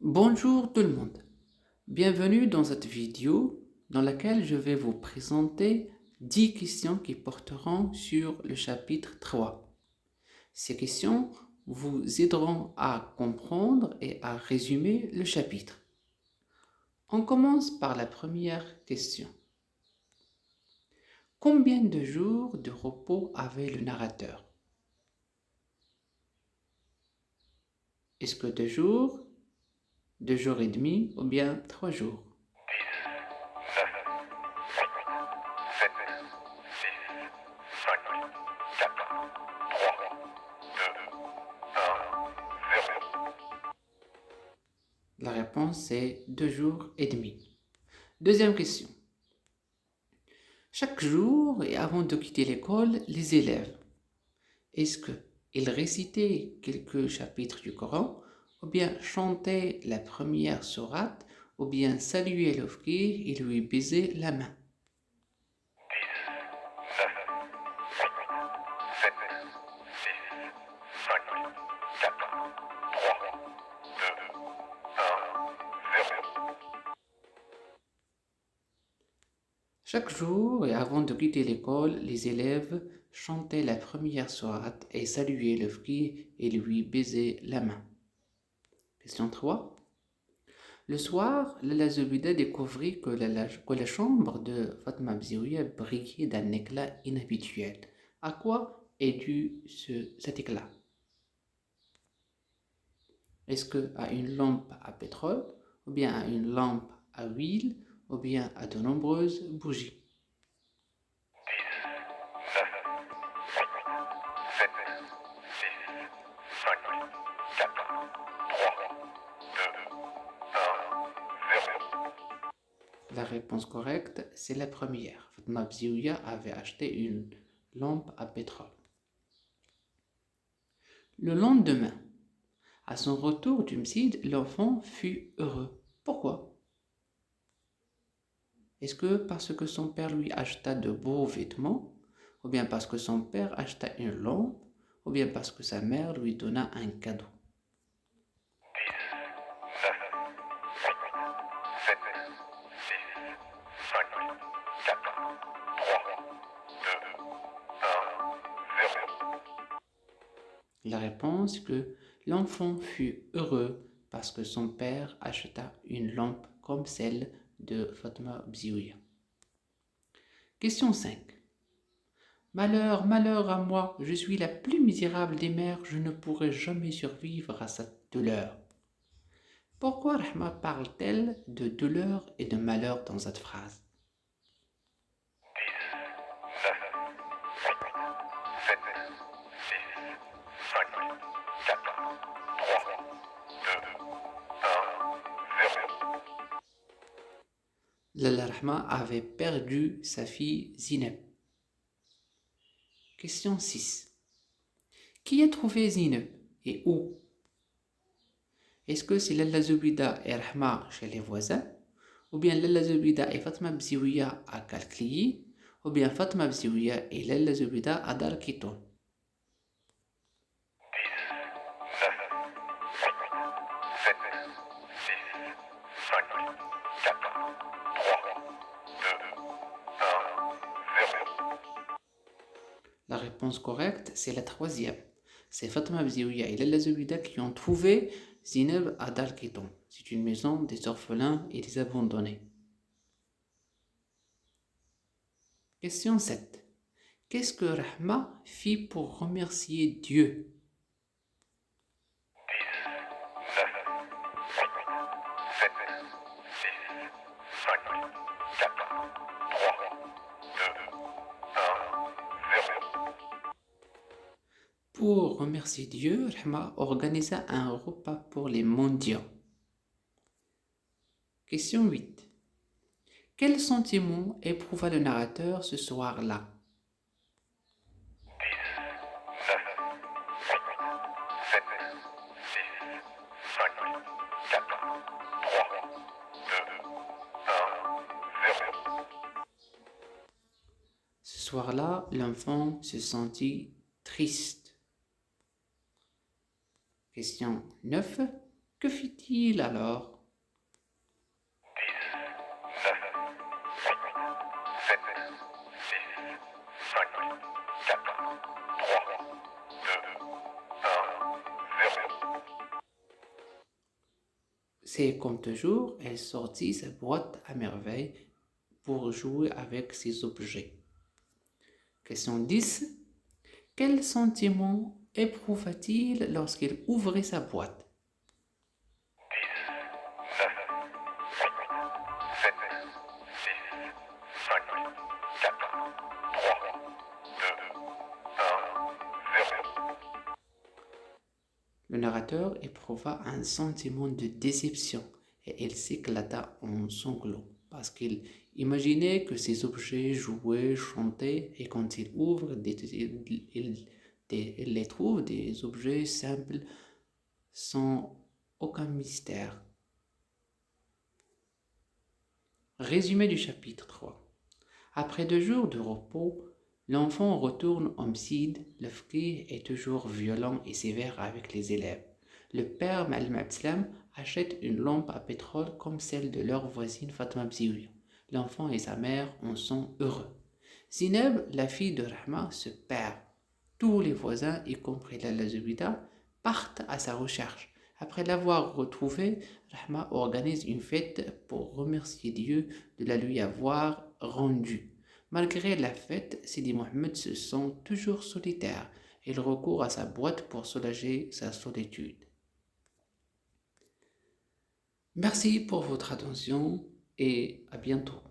Bonjour tout le monde, bienvenue dans cette vidéo dans laquelle je vais vous présenter 10 questions qui porteront sur le chapitre 3. Ces questions vous aideront à comprendre et à résumer le chapitre. On commence par la première question. Combien de jours de repos avait le narrateur? Est-ce que 2 jours, 2 jours et demi ou bien 3 jours? 7, 6, 5, 4, 3, 2, 1, 0. La réponse est 2 jours et demi. Deuxième question. Chaque jour et avant de quitter l'école, les élèves, est-ce qu'ils récitaient quelques chapitres du Coran, ou bien chantaient la première sourate, ou bien saluaient le frère et lui baisaient la main? 10, 9, 8, 7, 6, 5, 4, 3, 2, 1, 0. Chaque jour et avant de quitter l'école, les élèves chantaient la première sourate et saluaient le frère et lui baisaient la main. Question 3. Le soir, Lala Zubida découvrit que la chambre de Fatma Bziouya brillait d'un éclat inhabituel. À quoi est dû cet éclat? Est-ce qu'à une lampe à pétrole, ou bien à une lampe à huile, ou bien à de nombreuses bougies? 10, 9, 8, 7, 6, 5, 4, 3, 2, 1, 0. La réponse correcte, c'est la première. Fatma Bziouya avait acheté une lampe à pétrole. Le lendemain, à son retour du Msid, l'enfant fut heureux. Pourquoi? Est-ce que parce que son père lui acheta de beaux vêtements, ou bien parce que son père acheta une lampe, ou bien parce que sa mère lui donna un cadeau? 10, 9, 8, 7, 6, 5, 4, 3, 2, 1, 0. La réponse est que l'enfant fut heureux parce que son père acheta une lampe comme celle de Fatma Bziouya. Question 5. Malheur, malheur à moi, je suis la plus misérable des mères, je ne pourrai jamais survivre à cette douleur. Pourquoi Rahma parle-t-elle de douleur et de malheur dans cette phrase? 10, 9, 8, 7, 6, 5, 4, 3, 2, 1, 0. Lalla Rahma avait perdu sa fille Zineb. Question 6. Qui a trouvé Zineb et où? Est-ce que c'est Lalla Zubida et Rahma chez les voisins? Ou bien Lalla Zubida et Fatma Bziouya à Kalkliyi? Ou bien Fatma Bziouya et Lalla Zubida à Dar Kiton? 10, 9, 8, 7, 6, 5, 4, 3, 2, 1, 0. La réponse correcte, c'est la troisième. C'est Fatma Bziouya et Lalla Zubida qui ont trouvé Zineb à Dar Kiton. C'est une maison des orphelins et des abandonnés. Question 7. Qu'est-ce que Rahma fit pour remercier Dieu? 10, 9, 8, 7, 6, 5, 4, 3, 2, 1, 0. Pour remercier Dieu, Rahma organisa un repas pour les mendiants. Question 8. Quel sentiment éprouva le narrateur ce soir-là? 10, 9, 8, 7, 6, 5, 4, 3, 2, 1, 0. Ce soir-là, l'enfant se sentit triste. Question 9. Que fit-il alors? 10, 9, 8, 7, 6, 5, 4, 3, 2, 1, 0. C'est comme toujours, elle sortit sa boîte à merveille pour jouer avec ses objets. Question 10. Quel sentiment éprouva-t-il lorsqu'il ouvrit sa boîte? 10, 9, 8, 7, 6, 5, 4, 3, 2, 1, 0. Le narrateur éprouva un sentiment de déception et il s'éclata en sanglots parce qu'il imaginait que ces objets jouaient, chantaient et quand il ouvre, il les trouve des objets simples sans aucun mystère. Résumé du chapitre 3. Après 2 jours de repos, l'enfant retourne au Msid. Le faqih est toujours violent et sévère avec les élèves. Le père Ma'allim Abdeslam achète une lampe à pétrole comme celle de leur voisine Fatma Bzioui. L'enfant et sa mère en sont heureux. Zineb, la fille de Rahma, se perd. Tous les voisins, y compris Lala Zubida, partent à sa recherche. Après l'avoir retrouvée, Rahma organise une fête pour remercier Dieu de la lui avoir rendue. Malgré la fête, Sidi Mohammed se sent toujours solitaire. Il recourt à sa boîte pour soulager sa solitude. Merci pour votre attention et à bientôt.